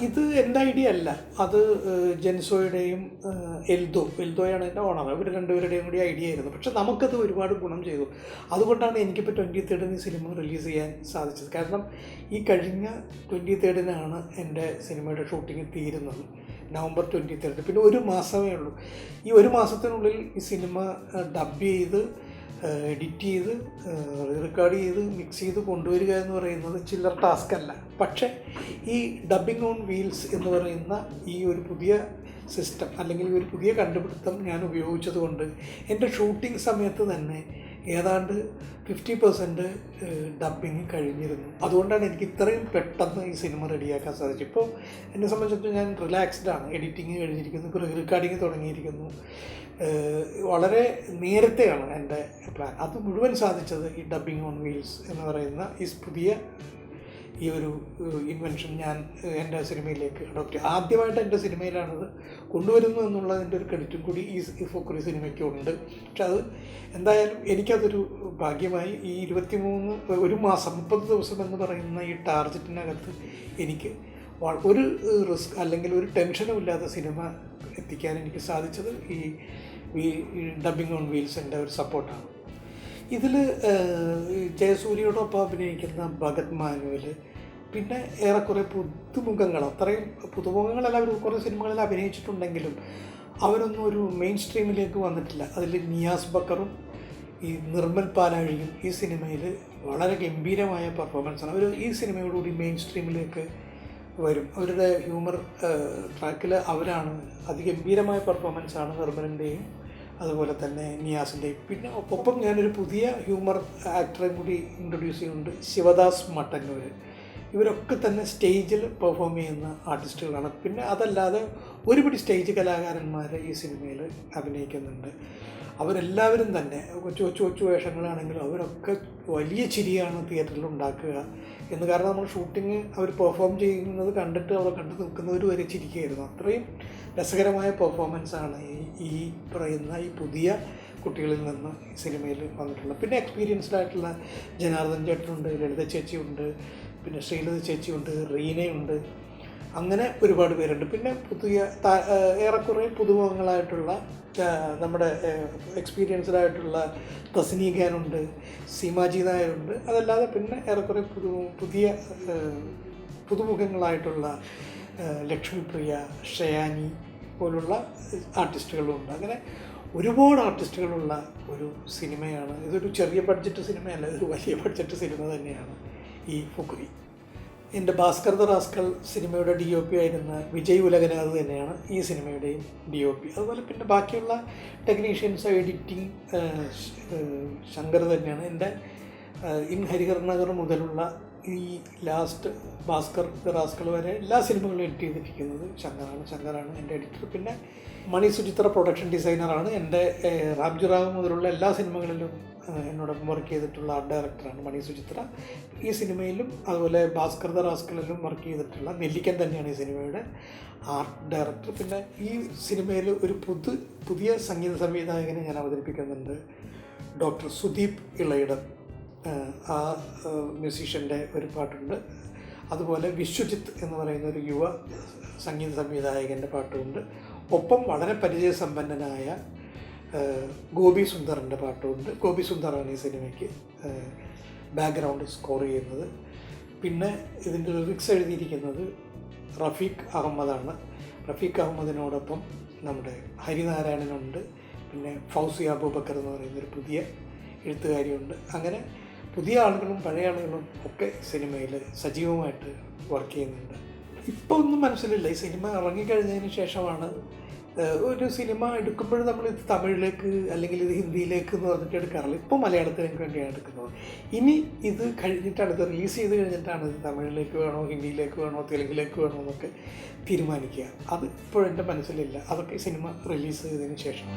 ഇത് എൻ്റെ ഐഡിയ അല്ല, അത് ജെൻസോയുടെയും എൽദോയാണ് എൻ്റെ ഓണർ, അവർ രണ്ടുപേരുടെയും കൂടി ഐഡിയ ആയിരുന്നു. പക്ഷെ നമുക്കത് ഒരുപാട് ഗുണം ചെയ്തു. അതുകൊണ്ടാണ് എനിക്കിപ്പോൾ 23rd സിനിമ റിലീസ് ചെയ്യാൻ സാധിച്ചത്. കാരണം ഈ കഴിഞ്ഞ 23rd എൻ്റെ സിനിമയുടെ ഷൂട്ടിംഗ് തീരുന്നത്, November 23rd. പിന്നെ ഒരു മാസമേ ഉള്ളൂ. ഈ ഒരു മാസത്തിനുള്ളിൽ ഈ സിനിമ ഡബ് ചെയ്ത് എഡിറ്റ് ചെയ്ത് റെക്കോർഡ് ചെയ്ത് മിക്സ് ചെയ്ത് കൊണ്ടുവരിക എന്ന് പറയുന്നത് ചില്ലർ ടാസ്ക് അല്ല. പക്ഷേ ഈ ഡബ്ബിംഗ് ഓൺ വീൽസ് എന്ന് പറയുന്ന ഈ ഒരു പുതിയ സിസ്റ്റം അല്ലെങ്കിൽ ഒരു പുതിയ കണ്ടുപിടുത്തം ഞാൻ ഉപയോഗിച്ചത് കൊണ്ട് എൻ്റെ ഷൂട്ടിംഗ് സമയത്ത് തന്നെ ഏതാണ്ട് 50% ഡബ്ബിങ് കഴിഞ്ഞിരുന്നു. അതുകൊണ്ടാണ് എനിക്ക് ഇത്രയും പെട്ടെന്ന് ഈ സിനിമ റെഡിയാക്കാൻ സാധിച്ചു. ഇപ്പോൾ എന്നെ സംബന്ധിച്ചിടത്തോളം ഞാൻ റിലാക്സ്ഡാണ്. എഡിറ്റിങ് കഴിഞ്ഞിരിക്കുന്നു, ഇപ്പോൾ റെക്കോർഡിങ് തുടങ്ങിയിരിക്കുന്നു. വളരെ നേരത്തെയാണ് എൻ്റെ പ്ലാൻ. അത് മുഴുവൻ സാധിച്ചത് ഈ ഡബ്ബിംഗ് ഓൺ വീൽസ് എന്ന് പറയുന്ന ഈ പുതിയ ഈ ഒരു ഇൻവെൻഷൻ ഞാൻ എൻ്റെ സിനിമയിലേക്ക് അഡോപ്റ്റ് ചെയ്യും. ആദ്യമായിട്ട് എൻ്റെ സിനിമയിലാണത് കൊണ്ടുവരുന്നു എന്നുള്ളതിൻ്റെ ഒരു ക്രെഡിറ്റും കൂടി ഈ ഫോക്കുറി സിനിമയ്ക്കുണ്ട്. പക്ഷെ അത് എന്തായാലും എനിക്കതൊരു ഭാഗ്യമായി. ഈ 23 മാസം 30 ദിവസം എന്ന് പറയുന്ന ഈ ടാർഗറ്റിനകത്ത് എനിക്ക് ഒരു റിസ്ക് അല്ലെങ്കിൽ ഒരു ടെൻഷനും ഇല്ലാത്ത സിനിമ എത്തിക്കാൻ എനിക്ക് സാധിച്ചത് ഈ ഡബ്ബിംഗ് ഓൺ വീൽസിൻ്റെ ഒരു സപ്പോർട്ടാണ്. ഇതിൽ ജയസൂര്യയോടൊപ്പം അഭിനയിക്കുന്ന ഭഗത് മാനുവൽ, പിന്നെ ഏറെക്കുറെ പുതുമുഖങ്ങൾ, അത്രയും പുതുമുഖങ്ങളെല്ലാം അവർ കുറേ സിനിമകളിൽ അഭിനയിച്ചിട്ടുണ്ടെങ്കിലും അവരൊന്നും ഒരു മെയിൻ സ്ട്രീമിലേക്ക് വന്നിട്ടില്ല. അതിൽ നിയാസ് ബക്കറും ഈ നിർമ്മൽ പാലാഴിയും ഈ സിനിമയിൽ വളരെ ഗംഭീരമായ പെർഫോമൻസാണ്. അവർ ഈ സിനിമയോടുകൂടി മെയിൻ സ്ട്രീമിലേക്ക് വരും. അവരുടെ ഹ്യൂമർ ട്രാക്കിൽ അവരാണ് അതിഗംഭീരമായ പെർഫോമൻസാണ് നിർമ്മലിൻ്റെയും അതുപോലെ തന്നെ നിയാസിൻ്റെയും. പിന്നെ ഒപ്പം ഞാനൊരു പുതിയ ഹ്യൂമർ ആക്ടറെ കൂടി ഇൻട്രൊഡ്യൂസ് ചെയ്യുന്നുണ്ട്, ശിവദാസ് മട്ടന്നൂർ. ഇവരൊക്കെ തന്നെ സ്റ്റേജിൽ പെർഫോം ചെയ്യുന്ന ആർട്ടിസ്റ്റുകളാണ്. പിന്നെ അതല്ലാതെ ഒരുപടി സ്റ്റേജ് കലാകാരന്മാർ ഈ സിനിമയിൽ അഭിനയിക്കുന്നുണ്ട്. അവരെല്ലാവരും തന്നെ കൊച്ചു വേഷങ്ങളാണെങ്കിലും അവരൊക്കെ വലിയ ചിരിയാണ് തിയേറ്ററിൽ ഉണ്ടാക്കുക എന്ന്. കാരണം നമ്മൾ ഷൂട്ടിങ് അവർ പെർഫോം ചെയ്യുന്നത് കണ്ടിട്ട് അവിടെ കണ്ടു നിൽക്കുന്നവർ വരെ ചിരിക്കുകയായിരുന്നു. അത്രയും രസകരമായ പെർഫോമൻസാണ് ഈ പറയുന്ന ഈ പുതിയ കുട്ടികളിൽ നിന്ന് ഈ സിനിമയിൽ വന്നിട്ടുള്ളത്. പിന്നെ എക്സ്പീരിയൻസ്ഡ് ആയിട്ടുള്ള ജനാർദ്ദൻ ചേട്ടനുണ്ട്, ലളിത ചേച്ചിയുണ്ട്, പിന്നെ ശ്രീലത ചേച്ചിയുണ്ട്, റീനയുണ്ട്, അങ്ങനെ ഒരുപാട് പേരുണ്ട്. പിന്നെ ഏറെക്കുറെ പുതുമുഖങ്ങളായിട്ടുള്ള നമ്മുടെ എക്സ്പീരിയൻസ്ഡ് ആയിട്ടുള്ള തസ്നി ഖാനുണ്ട്, സീമാജി നായരുണ്ട്. അതല്ലാതെ പിന്നെ ഏറെക്കുറെ പുതുമുഖങ്ങളായിട്ടുള്ള ലക്ഷ്മിപ്രിയ, ഷയാനി പോലുള്ള ആർട്ടിസ്റ്റുകളുണ്ട്. അങ്ങനെ ഒരുപാട് ആർട്ടിസ്റ്റുകളുള്ള ഒരു സിനിമയാണ്. ഇതൊരു ചെറിയ ബഡ്ജറ്റ് സിനിമയല്ല, ഇതൊരു വലിയ ബഡ്ജറ്റ് സിനിമ തന്നെയാണ് ഈ ഫുക്രി. എൻ്റെ ഭാസ്കർ ദ റാസ്കൽ സിനിമയുടെ DOP ആയിരുന്ന വിജയ് ഉലകനാഥ് തന്നെയാണ് ഈ സിനിമയുടെയും DOP. അതുപോലെ പിന്നെ ബാക്കിയുള്ള ടെക്നീഷ്യൻസ്, എഡിറ്റിംഗ് ശങ്കർ തന്നെയാണ്. എൻ്റെ ഇൻ ഹരിഹർ നഗർ മുതലുള്ള ഈ ലാസ്റ്റ് ഭാസ്കർ ദ റാസ്കൽ വരെ എല്ലാ സിനിമകളും എഡിറ്റ് ചെയ്തിരിക്കുന്നത് ശങ്കറാണ് എൻ്റെ എഡിറ്റർ. പിന്നെ മണി സുചിത്ര പ്രൊഡക്ഷൻ ഡിസൈനറാണ്. എൻ്റെ റാംജി റാവു മുതലുള്ള എല്ലാ സിനിമകളിലും എന്നോടൊപ്പം വർക്ക് ചെയ്തിട്ടുള്ള ആർട്ട് ഡയറക്ടറാണ് മണി സുചിത്ര. ഈ സിനിമയിലും അതുപോലെ ഭാസ്കർ ദ റാസ്കലിലും വർക്ക് ചെയ്തിട്ടുള്ള നെല്ലിക്കൻ തന്നെയാണ് ഈ സിനിമയുടെ ആർട്ട് ഡയറക്ടർ. പിന്നെ ഈ സിനിമയിൽ ഒരു പുതിയ സംഗീത സംവിധായകനെ ഞാൻ അവതരിപ്പിക്കുന്നുണ്ട്, ഡോക്ടർ സുദീപ് ഇളയിടം. ആ മ്യൂസീഷ്യൻ്റെ ഒരു പാട്ടുണ്ട്. അതുപോലെ വിശ്വജിത്ത് എന്ന് പറയുന്ന ഒരു യുവ സംഗീത സംവിധായകൻ്റെ പാട്ടുമുണ്ട്. ഒപ്പം വളരെ പരിചയസമ്പന്നനായ ഗോപി സുന്ദറിൻ്റെ പാട്ടുമുണ്ട്. ഗോപി സുന്ദറാണ് ഈ സിനിമയ്ക്ക് ബാക്ക്ഗ്രൗണ്ട് സ്കോർ ചെയ്യുന്നത്. പിന്നെ ഇതിൻ്റെ ലിറിക്സ് എഴുതിയിരിക്കുന്നത് റഫീഖ് അഹമ്മദാണ്. റഫീഖ് അഹമ്മദിനോടൊപ്പം നമ്മുടെ ഹരിനാരായണനുണ്ട്. പിന്നെ ഫൗസിയ അബൂബക്കർ എന്ന് പറയുന്നൊരു പുതിയ എഴുത്തുകാരിയുണ്ട്. അങ്ങനെ പുതിയ ആളുകളും പഴയ ആളുകളും ഒക്കെ സിനിമയിൽ സജീവമായിട്ട് വർക്ക് ചെയ്യുന്നുണ്ട്. ഇപ്പോൾ ഒന്നും മനസ്സിലില്ല. ഈ സിനിമ ഇറങ്ങിക്കഴിഞ്ഞതിന് ശേഷമാണ് ഒരു സിനിമ എടുക്കുമ്പോഴും നമ്മൾ ഇത് തമിഴിലേക്ക് അല്ലെങ്കിൽ ഇത് ഹിന്ദിയിലേക്ക് എന്ന് പറഞ്ഞിട്ട് എടുക്കാറില്ല. ഇപ്പോൾ മലയാളത്തിലേക്ക് വേണ്ടിയാണ് എടുക്കുന്നത്. ഇനി ഇത് കഴിഞ്ഞിട്ടാണ്, ഇത് റിലീസ് ചെയ്ത് കഴിഞ്ഞിട്ടാണ് ഇത് തമിഴിലേക്ക് വേണോ, ഹിന്ദിയിലേക്ക് വേണോ, തെലുങ്കിലേക്ക് വേണോ എന്നൊക്കെ തീരുമാനിക്കുക. അത് ഇപ്പോഴെൻ്റെ മനസ്സിലില്ല. അതൊക്കെ സിനിമ റിലീസ് ചെയ്തതിന് ശേഷം.